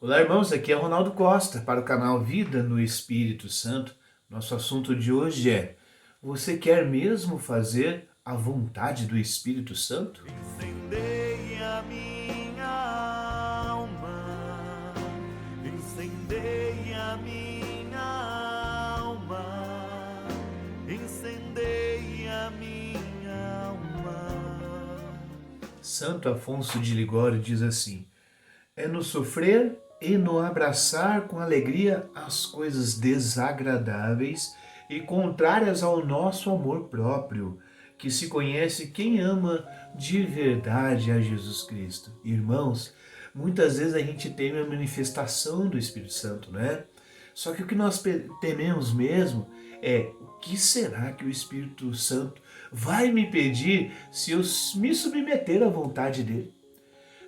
Olá, irmãos, aqui é Ronaldo Costa para o canal Vida no Espírito Santo. Nosso assunto de hoje é: você quer mesmo fazer a vontade do Espírito Santo? Incendeia minha alma, incendeia minha alma, incendeia minha alma. Santo Afonso de Ligório diz assim: é no sofrer e no abraçar com alegria as coisas desagradáveis e contrárias ao nosso amor próprio, que se conhece quem ama de verdade a Jesus Cristo. Irmãos, muitas vezes a gente teme a manifestação do Espírito Santo, né? Só que o que nós tememos mesmo é: o que será que o Espírito Santo vai me pedir se eu me submeter à vontade dele?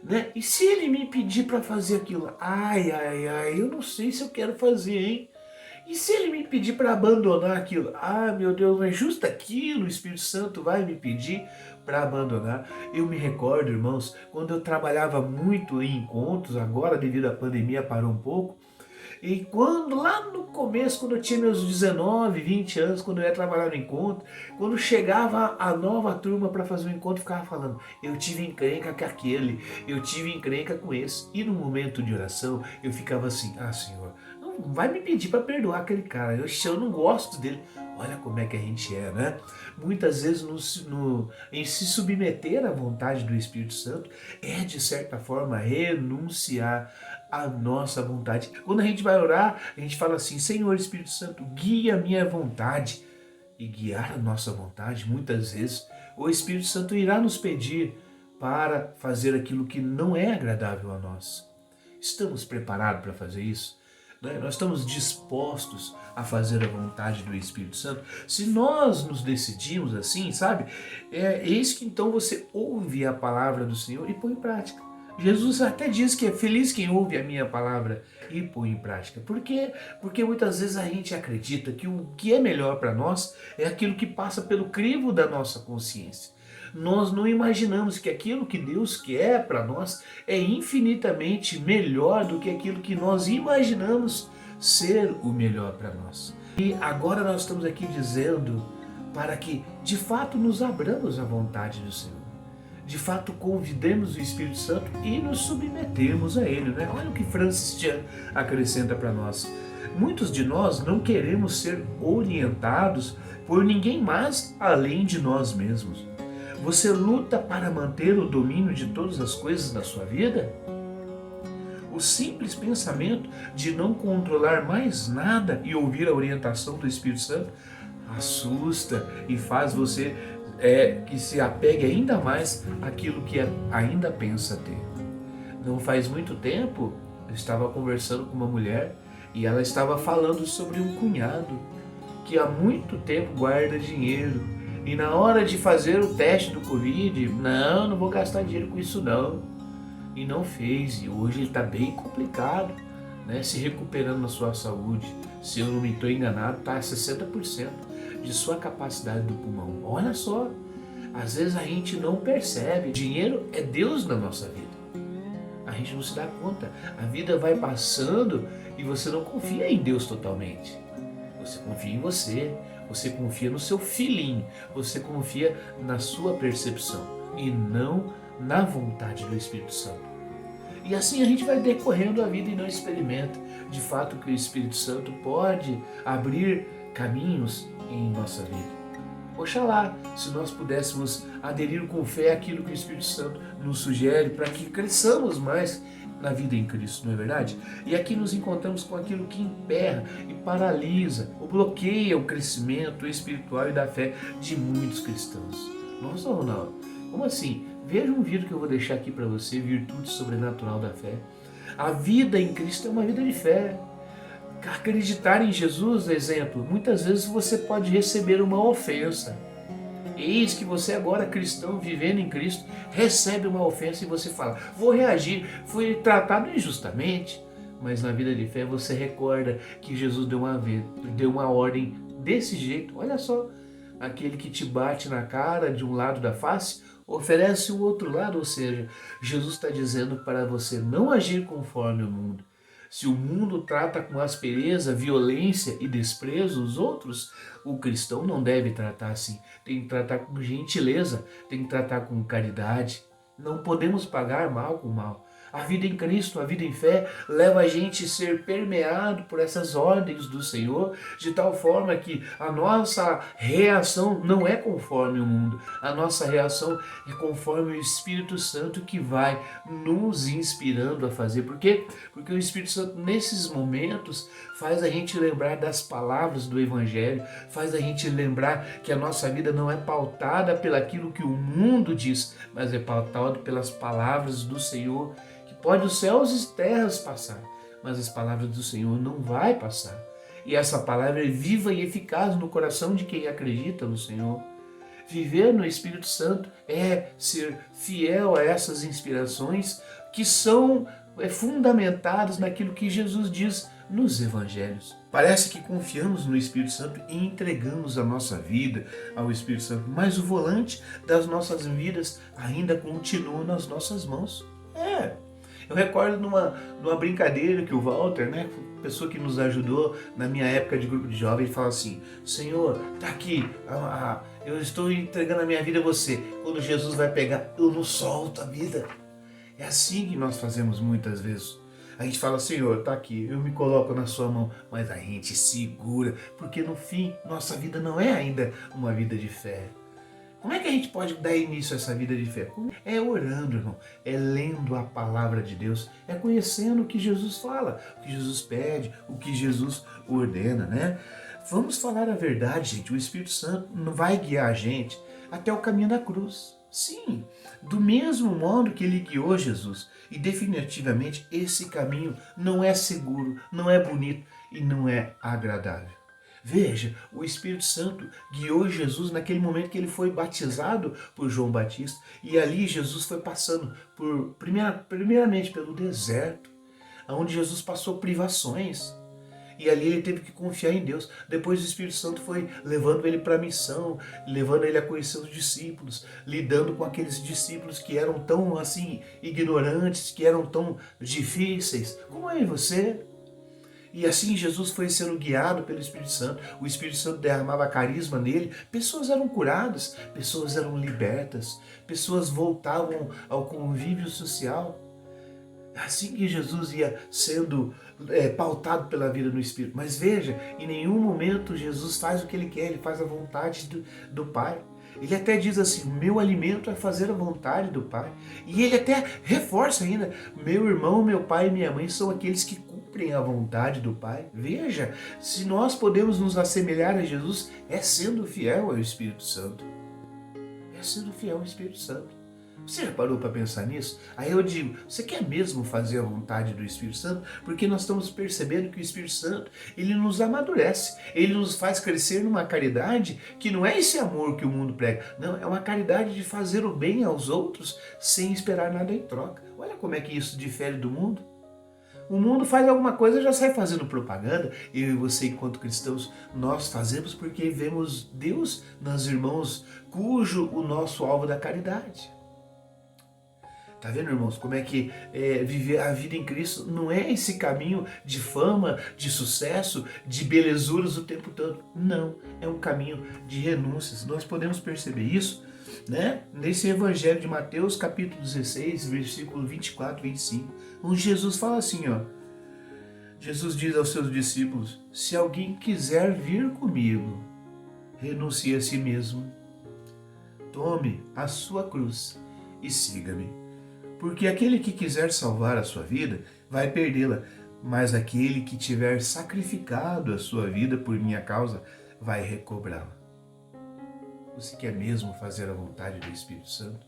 Né? E se ele me pedir para fazer aquilo? Ai, ai, ai, eu não sei se eu quero fazer, hein? E se ele me pedir para abandonar aquilo? Ah, meu Deus, mas justo aquilo o Espírito Santo vai me pedir para abandonar. Eu me recordo, irmãos, quando eu trabalhava muito em encontros, agora devido à pandemia parou um pouco, e quando, lá no começo, quando eu tinha meus 19, 20 anos, quando eu ia trabalhar no encontro, quando chegava a nova turma para fazer o encontro, ficava falando: eu tive encrenca com aquele, eu tive encrenca com esse. E no momento de oração, eu ficava assim: ah, Senhor, não vai me pedir para perdoar aquele cara, eu não gosto dele. Olha como é que a gente é, né? Muitas vezes em se submeter à vontade do Espírito Santo é, de certa forma, renunciar à nossa vontade. Quando a gente vai orar, a gente fala assim: Senhor Espírito Santo, guia a minha vontade. E guiar a nossa vontade, muitas vezes, o Espírito Santo irá nos pedir para fazer aquilo que não é agradável a nós. Estamos preparados para fazer isso? Né? Nós estamos dispostos a fazer a vontade do Espírito Santo? Se nós nos decidimos assim, sabe? Eis que então você ouve a palavra do Senhor e põe em prática. Jesus até diz que é feliz quem ouve a minha palavra e põe em prática. Por quê? Porque muitas vezes a gente acredita que o que é melhor para nós é aquilo que passa pelo crivo da nossa consciência. Nós não imaginamos que aquilo que Deus quer para nós é infinitamente melhor do que aquilo que nós imaginamos ser o melhor para nós. E agora nós estamos aqui dizendo para que de fato nos abramos à vontade do Senhor. De fato convidemos o Espírito Santo e nos submetemos a Ele, né? Olha o que Francis Chan acrescenta para nós. Muitos de nós não queremos ser orientados por ninguém mais além de nós mesmos. Você luta para manter o domínio de todas as coisas na sua vida? O simples pensamento de não controlar mais nada e ouvir a orientação do Espírito Santo assusta e faz você que se apegue ainda mais àquilo que ainda pensa ter. Não faz muito tempo, eu estava conversando com uma mulher e ela estava falando sobre um cunhado que há muito tempo guarda dinheiro e na hora de fazer o teste do Covid, não vou gastar dinheiro com isso não. E não fez, e hoje ele está bem complicado, né, se recuperando na sua saúde. Se eu não me estou enganado, está a 60% de sua capacidade do pulmão. Olha só, às vezes a gente não percebe. Dinheiro é Deus na nossa vida. A gente não se dá conta. A vida vai passando e você não confia em Deus totalmente. Você confia em você, você confia no seu filhinho, você confia na sua percepção e não na vontade do Espírito Santo. E assim a gente vai decorrendo a vida e não experimenta de fato que o Espírito Santo pode abrir caminhos em nossa vida. Oxalá, se nós pudéssemos aderir com fé àquilo que o Espírito Santo nos sugere para que cresçamos mais na vida em Cristo, não é verdade? E aqui nos encontramos com aquilo que emperra e paralisa ou bloqueia o crescimento espiritual e da fé de muitos cristãos. Nossa, Ronaldo, como assim? Veja um vídeo que eu vou deixar aqui para você, Virtude Sobrenatural da Fé. A vida em Cristo é uma vida de fé. Acreditar em Jesus, exemplo, muitas vezes você pode receber uma ofensa. Eis que você agora, cristão, vivendo em Cristo, recebe uma ofensa e você fala: vou reagir, fui tratado injustamente. Mas na vida de fé você recorda que Jesus deu uma ordem desse jeito. Olha só, aquele que te bate na cara de um lado da face, oferece o outro lado. Ou seja, Jesus está dizendo para você não agir conforme o mundo, Se o mundo trata com aspereza, violência e desprezo os outros, o cristão não deve tratar assim. Tem que tratar com gentileza, tem que tratar com caridade. Não podemos pagar mal com mal. A vida em Cristo, a vida em fé, leva a gente a ser permeado por essas ordens do Senhor, de tal forma que a nossa reação não é conforme o mundo, a nossa reação é conforme o Espírito Santo que vai nos inspirando a fazer. Por quê? Porque o Espírito Santo, nesses momentos, faz a gente lembrar das palavras do Evangelho, faz a gente lembrar que a nossa vida não é pautada pelaquilo que o mundo diz, mas é pautada pelas palavras do Senhor. Pode os céus e terras passar, mas as palavras do Senhor não vai passar. E essa palavra é viva e eficaz no coração de quem acredita no Senhor. Viver no Espírito Santo é ser fiel a essas inspirações que são fundamentadas naquilo que Jesus diz nos Evangelhos. Parece que confiamos no Espírito Santo e entregamos a nossa vida ao Espírito Santo, mas o volante das nossas vidas ainda continua nas nossas mãos. Eu recordo numa brincadeira que o Walter, né, pessoa que nos ajudou na minha época de grupo de jovens, fala assim: Senhor, tá aqui, eu estou entregando a minha vida a você. Quando Jesus vai pegar, eu não solto a vida. É assim que nós fazemos muitas vezes. A gente fala: Senhor, tá aqui, eu me coloco na sua mão, mas a gente segura, porque no fim, nossa vida não é ainda uma vida de fé. Como é que a gente pode dar início a essa vida de fé? É orando, irmão. É lendo a palavra de Deus. É conhecendo o que Jesus fala, o que Jesus pede, o que Jesus ordena, né? Vamos falar a verdade, gente. O Espírito Santo vai guiar a gente até o caminho da cruz. Sim, do mesmo modo que ele guiou Jesus. E definitivamente esse caminho não é seguro, não é bonito e não é agradável. Veja, o Espírito Santo guiou Jesus naquele momento que ele foi batizado por João Batista. E ali Jesus foi passando primeiramente pelo deserto, onde Jesus passou privações. E ali ele teve que confiar em Deus. Depois o Espírito Santo foi levando ele para a missão, levando ele a conhecer os discípulos, lidando com aqueles discípulos que eram tão assim ignorantes, que eram tão difíceis. Como é você? E assim Jesus foi sendo guiado pelo Espírito Santo. O Espírito Santo derramava carisma nele. Pessoas eram curadas, pessoas eram libertas, pessoas voltavam ao convívio social. Assim que Jesus ia sendo pautado pela vida no Espírito. Mas veja, em nenhum momento Jesus faz o que ele quer, ele faz a vontade do Pai. Ele até diz assim: meu alimento é fazer a vontade do Pai. E ele até reforça ainda: meu irmão, meu pai e minha mãe são aqueles que cumprem a vontade do Pai. Veja, se nós podemos nos assemelhar a Jesus, é sendo fiel ao Espírito Santo. É sendo fiel ao Espírito Santo. Você já parou para pensar nisso? Aí eu digo: você quer mesmo fazer a vontade do Espírito Santo? Porque nós estamos percebendo que o Espírito Santo, ele nos amadurece, ele nos faz crescer numa caridade que não é esse amor que o mundo prega, não, é uma caridade de fazer o bem aos outros sem esperar nada em troca. Olha como é que isso difere do mundo. O mundo faz alguma coisa e já sai fazendo propaganda. Eu e você, enquanto cristãos, nós fazemos porque vemos Deus nos irmãos cujo o nosso alvo da caridade. Tá vendo, irmãos, como é que viver a vida em Cristo não é esse caminho de fama, de sucesso, de belezuras o tempo todo. Não, é um caminho de renúncias. Nós podemos perceber isso, né, nesse Evangelho de Mateus, capítulo 16, versículo 24 e 25, onde Jesus fala assim, ó. Jesus diz aos seus discípulos: se alguém quiser vir comigo, renuncie a si mesmo, tome a sua cruz e siga-me. Porque aquele que quiser salvar a sua vida, vai perdê-la. Mas aquele que tiver sacrificado a sua vida por minha causa, vai recobrá-la. Você quer mesmo fazer a vontade do Espírito Santo?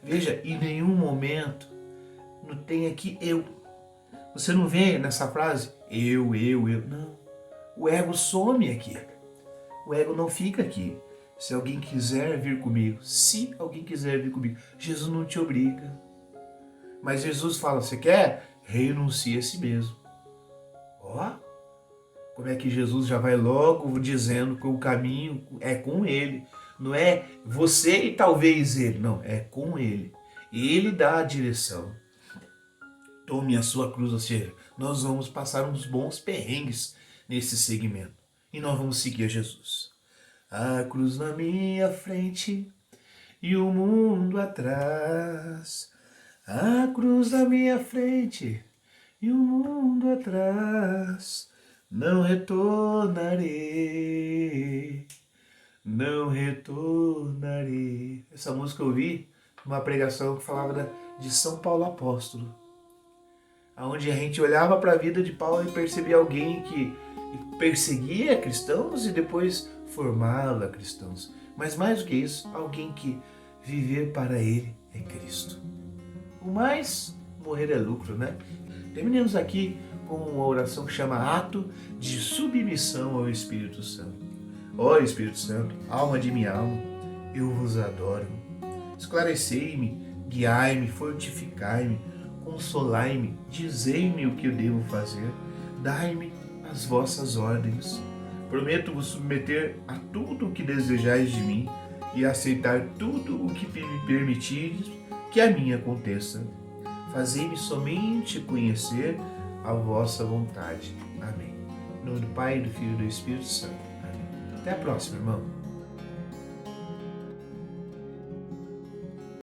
Veja, em nenhum momento não tem aqui eu. Você não vê nessa frase eu. Não. O ego some aqui. O ego não fica aqui. Se alguém quiser vir comigo, se alguém quiser vir comigo, Jesus não te obriga. Mas Jesus fala: você quer? Renuncie a si mesmo. Ó, como é que Jesus já vai logo dizendo que o caminho é com ele. Não é você e talvez ele, não, é com ele. Ele dá a direção. Tome a sua cruz, ou seja, nós vamos passar uns bons perrengues nesse segmento. E nós vamos seguir Jesus. A cruz na minha frente e o mundo atrás. A cruz na minha frente e o mundo atrás. Não retornarei, não retornarei. Essa música eu ouvi numa pregação que falava de São Paulo Apóstolo, onde a gente olhava para a vida de Paulo e percebia alguém que perseguia cristãos e depois formava cristãos. Mas mais do que isso, alguém que viver para ele é Cristo. O mais, morrer é lucro, né? Terminamos aqui com uma oração que chama Ato de Submissão ao Espírito Santo. Ó Espírito Santo, alma de minha alma, eu vos adoro. Esclarecei-me, guiai-me, fortificai-me, consolai-me, dizei-me o que eu devo fazer, dai-me as vossas ordens. Prometo vos submeter a tudo o que desejais de mim e aceitar tudo o que me permitires que a mim aconteça. Fazei-me somente conhecer a vossa vontade. Amém. Em nome do Pai, do Filho e do Espírito Santo. Amém. Até a próxima, irmão.